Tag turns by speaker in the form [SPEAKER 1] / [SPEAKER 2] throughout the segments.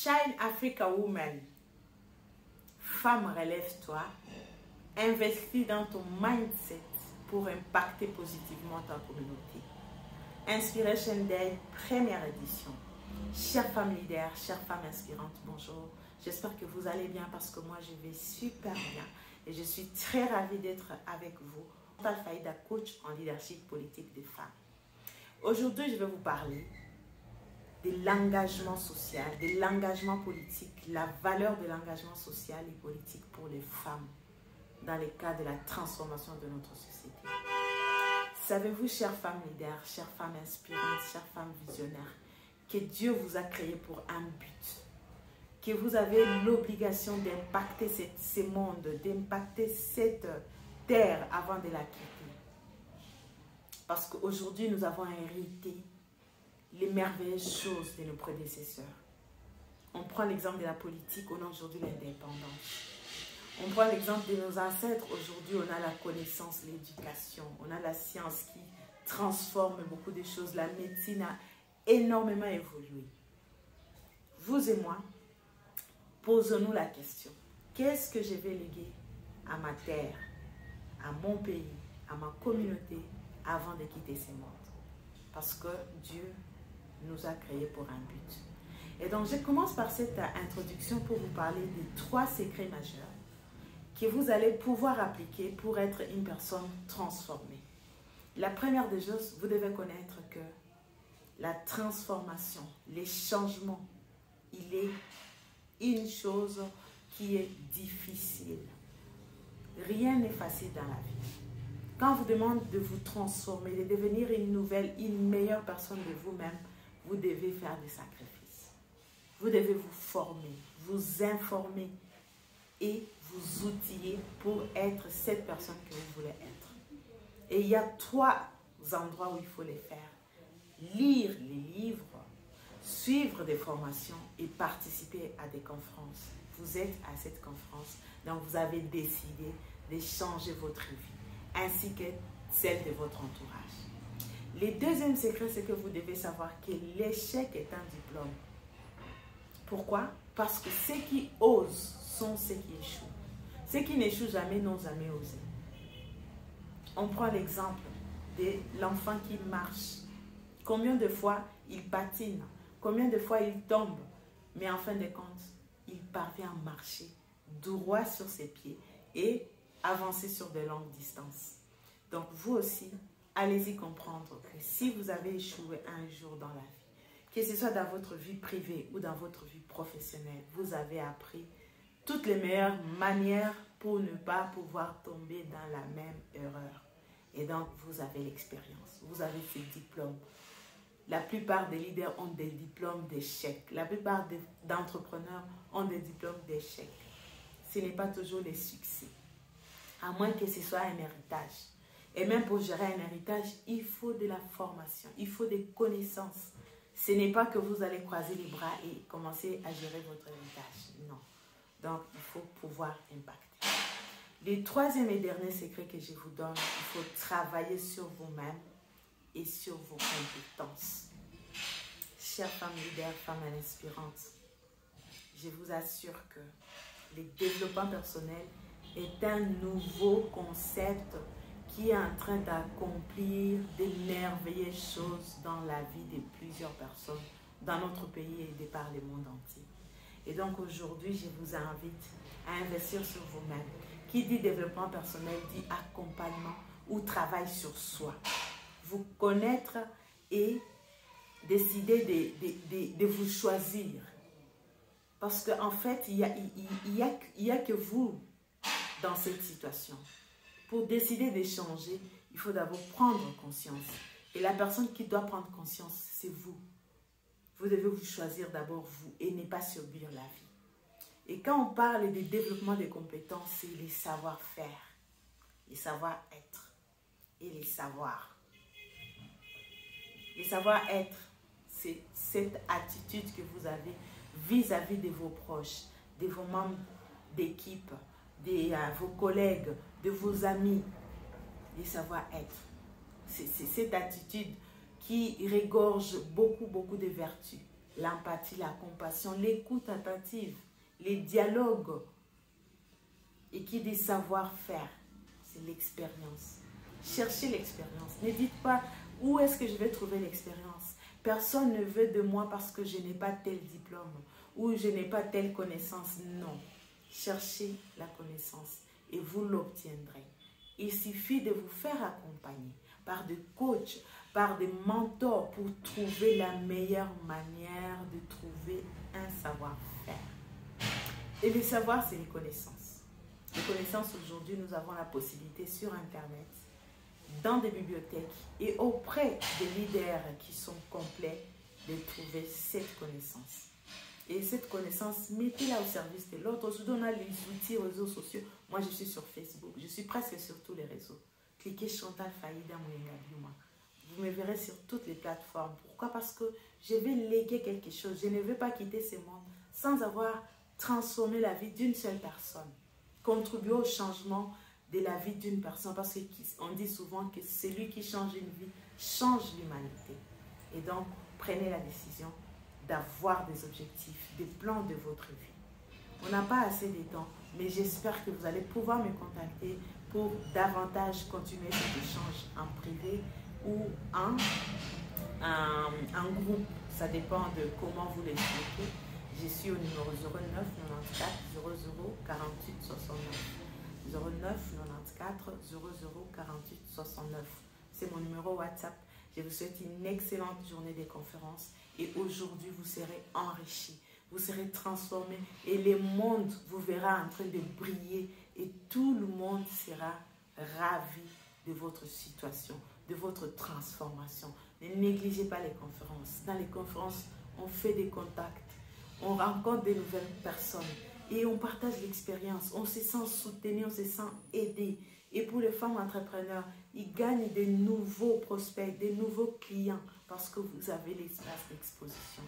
[SPEAKER 1] Shine Africa Woman. Femme, relève-toi. Investis dans ton mindset pour impacter positivement ta communauté. Inspiration Day, première édition. Chères femmes leaders, chères femmes inspirantes, bonjour. J'espère que vous allez bien parce que moi je vais super bien. Et je suis très ravie d'être avec vous. Chantal Faïda, coach en leadership politique des femmes. Aujourd'hui, je vais vous parler de l'engagement social, de l'engagement politique, la valeur de l'engagement social et politique pour les femmes dans le cadre de la transformation de notre société. Savez-vous, chères femmes leaders, chères femmes inspirantes, chères femmes visionnaires, que Dieu vous a créé pour un but, que vous avez l'obligation d'impacter ce monde, d'impacter cette terre avant de la quitter. Parce qu'aujourd'hui, nous avons hérité les merveilleuses choses de nos prédécesseurs. On prend l'exemple de la politique, on a aujourd'hui l'indépendance. On prend l'exemple de nos ancêtres, aujourd'hui on a la connaissance, l'éducation, on a la science qui transforme beaucoup de choses. La médecine a énormément évolué. Vous et moi, posons-nous la question. Qu'est-ce que je vais léguer à ma terre, à mon pays, à ma communauté avant de quitter ce monde? Parce que Dieu nous a créés pour un but. Et donc, je commence par cette introduction pour vous parler des 3 secrets majeurs que vous allez pouvoir appliquer pour être une personne transformée. La première des choses, vous devez connaître que la transformation, les changements, il est une chose qui est difficile. Rien n'est facile dans la vie. Quand on vous demande de vous transformer, de devenir une meilleure personne de vous-même, vous devez faire des sacrifices. Vous devez vous former, vous informer et vous outiller pour être cette personne que vous voulez être. Et il y a 3 endroits où il faut les faire. Lire les livres, suivre des formations et participer à des conférences. Vous êtes à cette conférence, donc vous avez décidé de changer votre vie, ainsi que celle de votre entourage. Le deuxième secret, c'est que vous devez savoir que l'échec est un diplôme. Pourquoi? Parce que ceux qui osent sont ceux qui échouent. Ceux qui n'échouent jamais n'ont jamais osé. On prend l'exemple de l'enfant qui marche. Combien de fois il patine? Combien de fois il tombe? Mais en fin de compte, il parvient à marcher droit sur ses pieds et avancer sur de longues distances. Donc vous aussi, allez-y comprendre que si vous avez échoué un jour dans la vie, que ce soit dans votre vie privée ou dans votre vie professionnelle, vous avez appris toutes les meilleures manières pour ne pas pouvoir tomber dans la même erreur. Et donc, vous avez l'expérience, vous avez ces diplômes. La plupart des leaders ont des diplômes d'échec. La plupart d'entrepreneurs ont des diplômes d'échec. Ce n'est pas toujours les succès, à moins que ce soit un héritage. Et même pour gérer un héritage, il faut de la formation, il faut des connaissances. Ce n'est pas que vous allez croiser les bras et commencer à gérer votre héritage. Non. Donc, il faut pouvoir impacter. Le 3e et dernier secret que je vous donne, il faut travailler sur vous-même et sur vos compétences. Chères femmes leaders, femmes inspirantes, je vous assure que le développement personnel est un nouveau concept qui est en train d'accomplir des merveilleuses choses dans la vie de plusieurs personnes dans notre pays et de par le monde entier. Et donc aujourd'hui, je vous invite à investir sur vous-même. Qui dit développement personnel dit accompagnement ou travail sur soi. Vous connaître et décider de vous choisir. Parce qu'en fait, il y a que vous dans cette situation. Pour décider de changer, il faut d'abord prendre conscience. Et la personne qui doit prendre conscience, c'est vous. Vous devez vous choisir d'abord vous et ne pas subir la vie. Et quand on parle de développement des compétences, c'est les savoir-faire, les savoir-être et les savoirs. Les savoir-être, c'est cette attitude que vous avez vis-à-vis de vos proches, de vos membres d'équipe, de vos collègues, de vos amis. Les savoir-être. C'est cette attitude qui regorge beaucoup de vertus. l'empathie, la compassion, l'écoute attentive, les dialogues. Et qui dit savoir-faire, c'est l'expérience. Cherchez l'expérience. Ne dites pas où est-ce que je vais trouver l'expérience. Personne ne veut de moi parce que je n'ai pas tel diplôme ou je n'ai pas telle connaissance. Non. Cherchez la connaissance et vous l'obtiendrez. Il suffit de vous faire accompagner par des coachs, par des mentors pour trouver la meilleure manière de trouver un savoir-faire. Et le savoir, c'est les connaissances. Les connaissances, aujourd'hui, nous avons la possibilité sur Internet, dans des bibliothèques et auprès des leaders qui sont complets de trouver cette connaissance. Et cette connaissance, mettez-la au service de l'autre. Aujourd'hui, on a les outils réseaux sociaux. Moi, je suis sur Facebook. Je suis presque sur tous les réseaux. Cliquez Chantal Faïda Mouyenga. Vous me verrez sur toutes les plateformes. Pourquoi? Parce que je vais léguer quelque chose. Je ne veux pas quitter ce monde sans avoir transformé la vie d'une seule personne. Contribuer au changement de la vie d'une personne. Parce qu'on dit souvent que celui qui change une vie change l'humanité. Et donc, prenez la décision d'avoir des objectifs, des plans de votre vie. On n'a pas assez de temps, mais j'espère que vous allez pouvoir me contacter pour davantage continuer cet échange en privé ou en groupe. Ça dépend de comment vous l'expliquez. Je suis au numéro 09 94 00 48 69. 09 94 00 48 69. C'est mon numéro WhatsApp. Je vous souhaite une excellente journée des conférences et aujourd'hui vous serez enrichis, vous serez transformés et le monde vous verra en train de briller et tout le monde sera ravi de votre situation, de votre transformation. Ne négligez pas les conférences. Dans les conférences, on fait des contacts, on rencontre de nouvelles personnes et on partage l'expérience. On se sent soutenu, on se sent aidé. Et pour les femmes entrepreneurs, ils gagnent de nouveaux prospects, de nouveaux clients parce que vous avez l'espace d'exposition.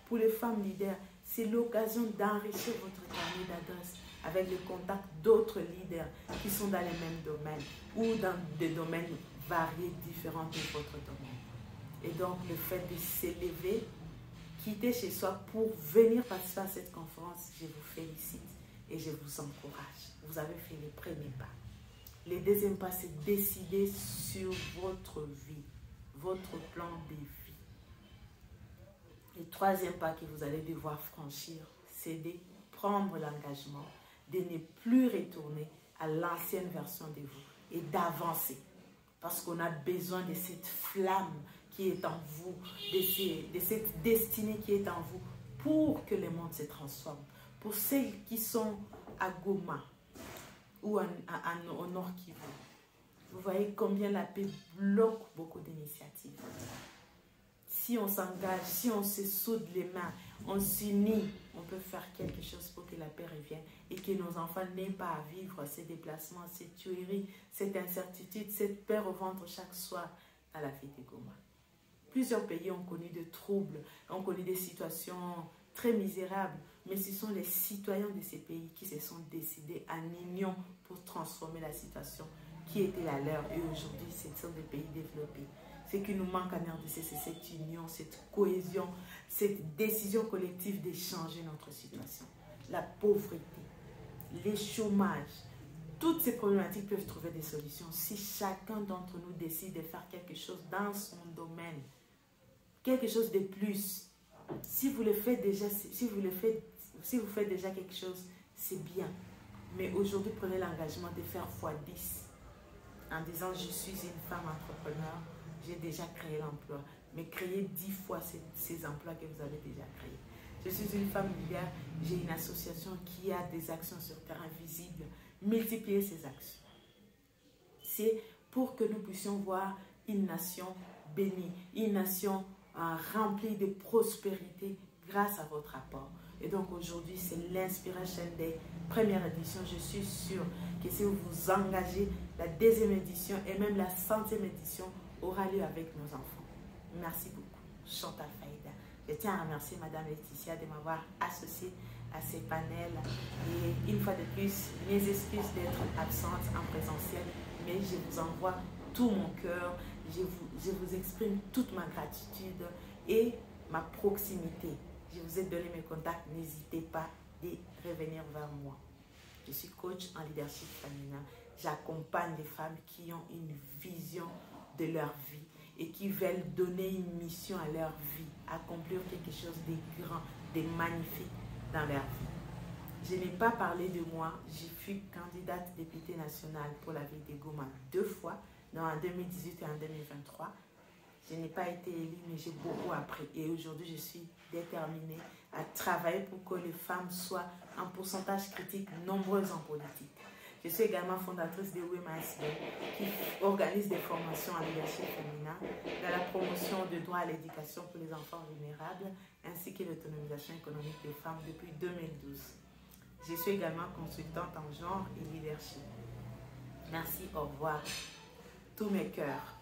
[SPEAKER 1] Pour les femmes leaders, c'est l'occasion d'enrichir votre carnet d'adresses avec le contact d'autres leaders qui sont dans les mêmes domaines ou dans des domaines variés, différents de votre domaine. Et donc, le fait de s'élever, quitter chez soi pour venir participer à cette conférence, je vous félicite et je vous encourage. Vous avez fait les premiers pas. Le deuxième pas, c'est décider sur votre vie, votre plan de vie. Le troisième pas que vous allez devoir franchir, c'est de prendre l'engagement, de ne plus retourner à l'ancienne version de vous et d'avancer. Parce qu'on a besoin de cette flamme qui est en vous, de cette destinée qui est en vous pour que le monde se transforme. Pour celles qui sont à Goma, ou au Nord Kivu. Vous voyez combien la paix bloque beaucoup d'initiatives. Si on s'engage, si on se soude les mains, on s'unit, on peut faire quelque chose pour que la paix revienne et que nos enfants n'aient pas à vivre ces déplacements, ces tueries, cette incertitude, cette peur au ventre chaque soir à la vie de Goma. Plusieurs pays ont connu de troubles, ont connu des situations très misérables, mais ce sont les citoyens de ces pays qui se sont décidés en union pour transformer la situation qui était la leur. Et aujourd'hui, ce sont des pays développés. Ce qui nous manque en RDC, c'est cette union, cette cohésion, cette décision collective de changer notre situation. La pauvreté, les chômages, toutes ces problématiques peuvent trouver des solutions si chacun d'entre nous décide de faire quelque chose dans son domaine, quelque chose de plus. Si vous le faites déjà, si vous faites déjà quelque chose, c'est bien. Mais aujourd'hui, prenez l'engagement de faire x10 en disant je suis une femme entrepreneur, j'ai déjà créé l'emploi. Mais créez 10 fois ces emplois que vous avez déjà créés. Je suis une femme leader, j'ai une association qui a des actions sur terrain visibles. Multipliez ces actions. C'est pour que nous puissions voir une nation bénie, une nation remplie de prospérité grâce à votre apport. Et donc aujourd'hui, c'est l'Inspiration Day, première édition. Je suis sûre que si vous vous engagez, la deuxième édition et même la 100e édition aura lieu avec nos enfants. Merci beaucoup. Chantal Faïda. Je tiens à remercier Madame Laetitia de m'avoir associée à ces panels. Et une fois de plus, mes excuses d'être absente en présentiel, mais je vous envoie tout mon cœur. Je vous exprime toute ma gratitude et ma proximité. Je vous ai donné mes contacts, n'hésitez pas à revenir vers moi. Je suis coach en leadership féminin. J'accompagne les femmes qui ont une vision de leur vie et qui veulent donner une mission à leur vie, accomplir quelque chose de grand, de magnifique dans leur vie. Je n'ai pas parlé de moi. Je fus candidate députée nationale pour la ville de Goma 2 fois, en 2018 et en 2023. Je n'ai pas été élue, mais j'ai beaucoup appris. Et aujourd'hui, je suis déterminée à travailler pour que les femmes soient en pourcentage critique nombreuses en politique. Je suis également fondatrice de Women's Day, qui organise des formations en leadership féminin, dans la promotion de droits à l'éducation pour les enfants vulnérables, ainsi que l'autonomisation économique des femmes depuis 2012. Je suis également consultante en genre et leadership. Merci, au revoir. Tous mes cœurs.